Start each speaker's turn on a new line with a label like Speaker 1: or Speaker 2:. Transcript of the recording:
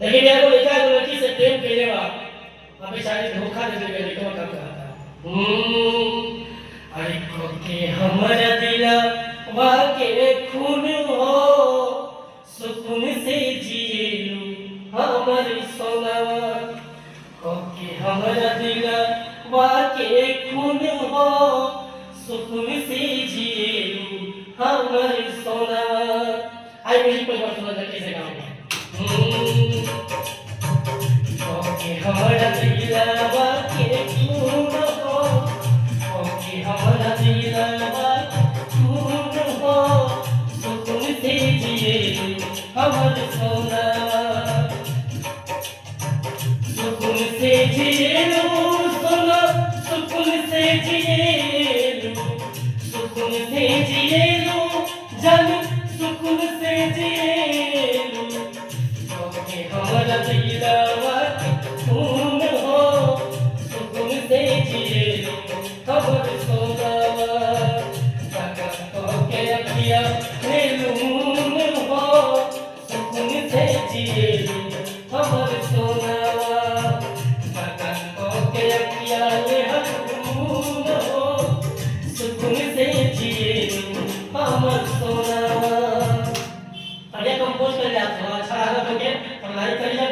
Speaker 1: लेकिन एगो लड़का एगो लड़की से प्रेम कइले बा, अब बेचारी धोखा दे देले लड़कवा का कहता। अरे को के हमरा दिलवा के खून हो, सुकून से जिएलू हमर सोनावा। को के हमरा दिलवा के खून हो, सुकून से जिएलू हमर सोनावा। आई म्यूजिक पर सुना जा कैसे गाऊंगा। ओके हमरा दिलवा के खून हो, ओके हमरा दिलवा खून हो, सुकून से जिएलू हमर सोनावा। सुकून से जिएलू सोना, सुकून से जिएलू, सुकून से जिएलू जान, सुकून से जिएलू। ओके हमरा दिलवा के खून हो, सुकून से जिएलू हमर सोनावा। काका के अखिया में नून हो, सुकून से जिएलू हमर सोनावा। काका के अखिया में नून हो, सुकून से जिएलू हमर सोनावा। बढ़िया कंपोज कर लिया, अच्छा लगा तो क्या लाइक करिए।